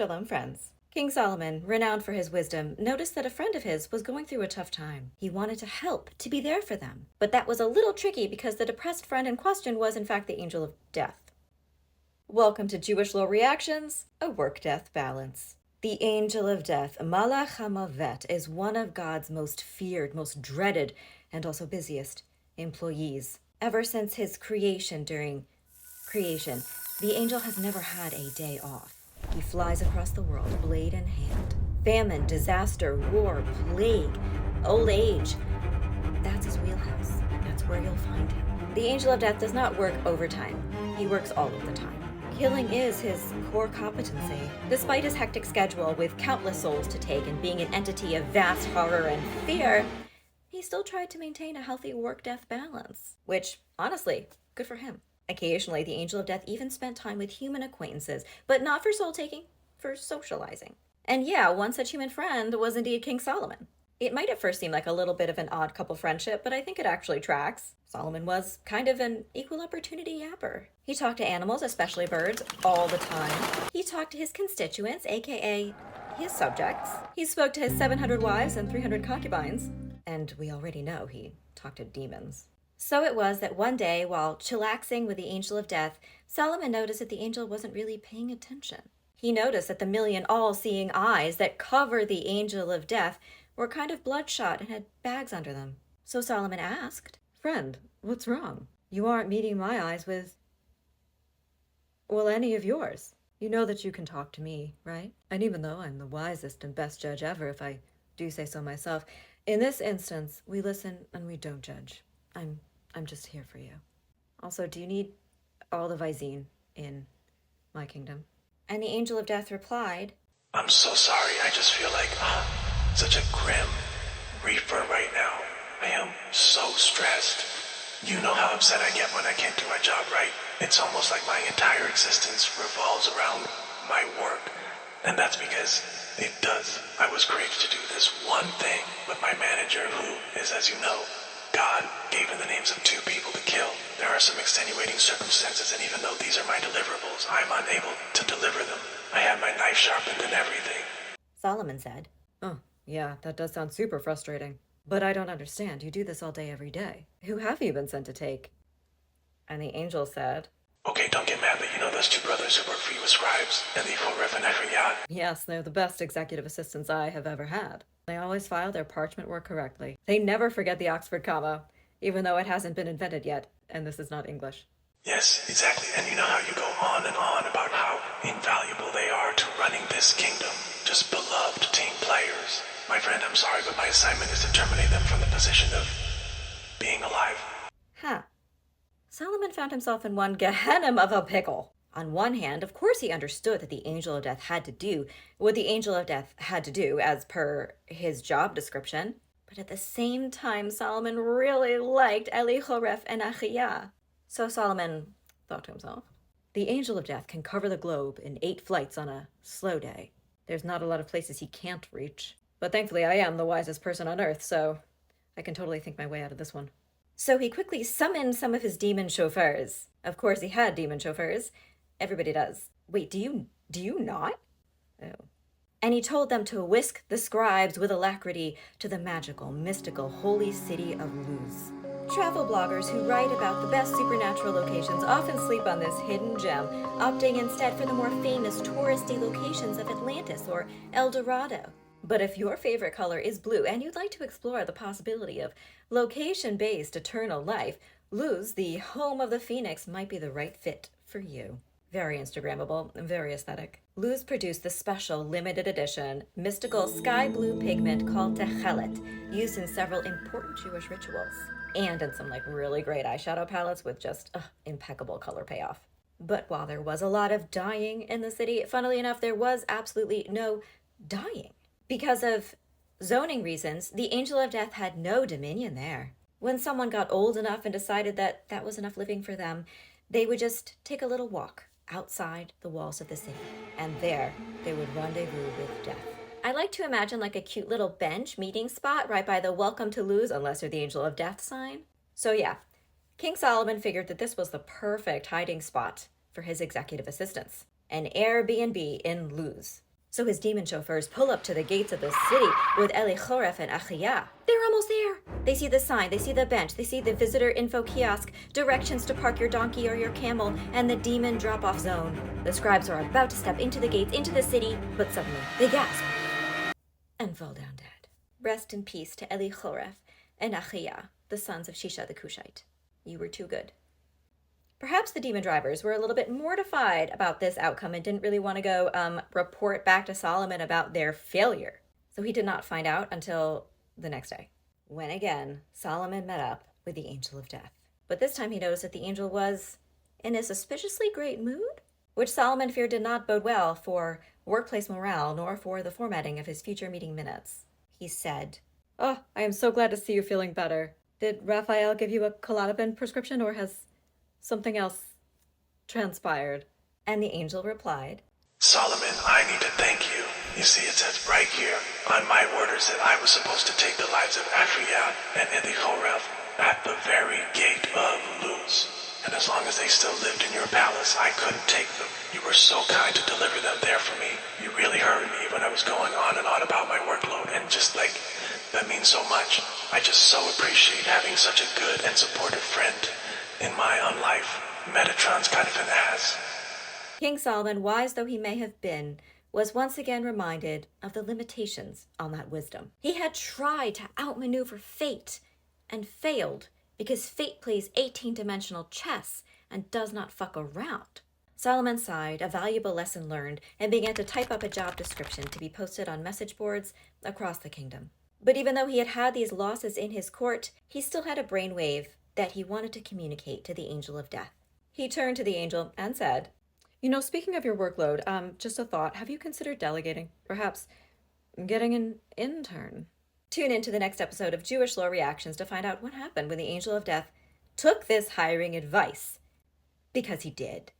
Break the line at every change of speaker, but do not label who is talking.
Shalom, friends. King Solomon, renowned for his wisdom, noticed that a friend of his was going through a tough time. He wanted to help, to be there for them. But that was a little tricky because the depressed friend in question was, in fact, the angel of death. Welcome to Jewish Law Reactions, a work-death balance. The angel of death, Malach HaMavet, is one of God's most feared, most dreaded, and also busiest employees. Ever since his creation, during creation, the angel has never had a day off. He flies across the world, blade in hand. Famine, disaster, war, plague, old age. That's his wheelhouse. That's where you'll find him. The angel of death does not work overtime. He works all of the time. Killing is his core competency. Despite his hectic schedule with countless souls to take and being an entity of vast horror and fear, he still tried to maintain a healthy work-death balance. Which, honestly, good for him. Occasionally, the angel of death even spent time with human acquaintances, but not for soul-taking, for socializing. And yeah, one such human friend was indeed King Solomon. It might at first seem like a little bit of an odd couple friendship, but I think it actually tracks. Solomon was kind of an equal opportunity yapper. He talked to animals, especially birds, all the time. He talked to his constituents, aka his subjects. He spoke to his 700 wives and 300 concubines. And we already know he talked to demons. So it was that one day, while chillaxing with the angel of death, Solomon noticed that the angel wasn't really paying attention. He noticed that the million all-seeing eyes that cover the angel of death were kind of bloodshot and had bags under them. So Solomon asked, "Friend, what's wrong? You aren't meeting my eyes with, well, any of yours. You know that you can talk to me, right? And even though I'm the wisest and best judge ever, if I do say so myself, in this instance, we listen and we don't judge. I'm just here for you. Also, do you need all the Visine in my kingdom?" And the angel of death replied,
"I'm so sorry. I just feel like such a grim reaper right now. I am so stressed. You know how upset I get when I can't do my job right. It's almost like my entire existence revolves around my work. And that's because it does. I was created to do this one thing, but my manager, who is, as you know, God, gave me the names of 2 people to kill. There are some extenuating circumstances, and even though these are my deliverables, I'm unable to deliver them. I had my knife sharpened and everything."
Solomon said, "Oh, yeah, that does sound super frustrating. But I don't understand. You do this all day, every day. Who have you been sent to take?" And the angel said,
"Okay, don't get mad, but you know those 2 brothers who work for you as scribes, and the Choref and Ephraim?
"Yes, they're the best executive assistants I have ever had. They always file their parchment work correctly. They never forget the Oxford comma, even though it hasn't been invented yet, and this is not English."
Yes, exactly. And you know how you go on and on about how invaluable they are to running this kingdom. Just beloved team players. My friend, I'm sorry, but my assignment is to terminate them from the position of being alive.
Huh. Solomon found himself in one Gehenna of a pickle. On one hand, of course he understood that the angel of death had to do what the angel of death had to do as per his job description. But at the same time, Solomon really liked Eli Choref and Achiyah. So Solomon thought to himself, the angel of death can cover the globe in 8 flights on a slow day. There's not a lot of places he can't reach. But thankfully I am the wisest person on earth, so I can totally think my way out of this one. So he quickly summoned some of his demon chauffeurs. Of course he had demon chauffeurs. Everybody does. Wait, do you not? Oh. And he told them to whisk the scribes with alacrity to the magical, mystical, holy city of Luz. Travel bloggers who write about the best supernatural locations often sleep on this hidden gem, opting instead for the more famous touristy locations of Atlantis or El Dorado. But if your favorite color is blue and you'd like to explore the possibility of location-based eternal life, Luz, the home of the Phoenix, might be the right fit for you. Very Instagrammable, very aesthetic. Luz produced the special limited edition mystical sky blue pigment called techelet, used in several important Jewish rituals, and in some really great eyeshadow palettes with just impeccable color payoff. But while there was a lot of dying in the city, funnily enough, there was absolutely no dying. Because of zoning reasons, the angel of death had no dominion there. When someone got old enough and decided that that was enough living for them, they would just take a little walk outside the walls of the city, and there they would rendezvous with death. I like to imagine a cute little bench meeting spot right by the "Welcome to Luz, unless you're the angel of death" sign. So yeah, King Solomon figured that this was the perfect hiding spot for his executive assistants, an Airbnb in Luz. So his demon chauffeurs pull up to the gates of the city with Eli Choref and Achiyah. They're almost there. They see the sign, they see the bench, they see the visitor info kiosk, directions to park your donkey or your camel, and the demon drop-off zone. The scribes are about to step into the gates, into the city, but suddenly they gasp and fall down dead. Rest in peace to Eli Choref and Achiyah, the sons of Shisha the Cushite. You were too good. Perhaps the demon drivers were a little bit mortified about this outcome and didn't really want to go report back to Solomon about their failure. So he did not find out until the next day, when again Solomon met up with the angel of death. But this time he noticed that the angel was in a suspiciously great mood, which Solomon feared did not bode well for workplace morale nor for the formatting of his future meeting minutes. He said, "Oh, I am so glad to see you feeling better. Did Raphael give you a Klonopin prescription, or has something else transpired?" And the angel replied,
Solomon, I need to thank you. You see, it says right here on my orders that I was supposed to take the lives of Afriah and Elichoref at the very gate of Luz. And as long as they still lived in your palace, I couldn't take them. You were so kind to deliver them there for me. You really heard me when I was going on and on about my workload, and just like, that means so much. I just so appreciate having such a good and supportive friend in my own life. Metatron's kind of an ass.
King Solomon, wise though he may have been, was once again reminded of the limitations on that wisdom. He had tried to outmaneuver fate and failed because fate plays 18-dimensional chess and does not fuck around. Solomon sighed, a valuable lesson learned, and began to type up a job description to be posted on message boards across the kingdom. But even though he had had these losses in his court, he still had a brainwave that he wanted to communicate to the angel of death. He turned to the angel and said, "Speaking of your workload, just a thought, have you considered delegating? Perhaps getting an intern?" Tune in to the next episode of Jewish Lore Reactions to find out what happened when the angel of death took this hiring advice. Because he did.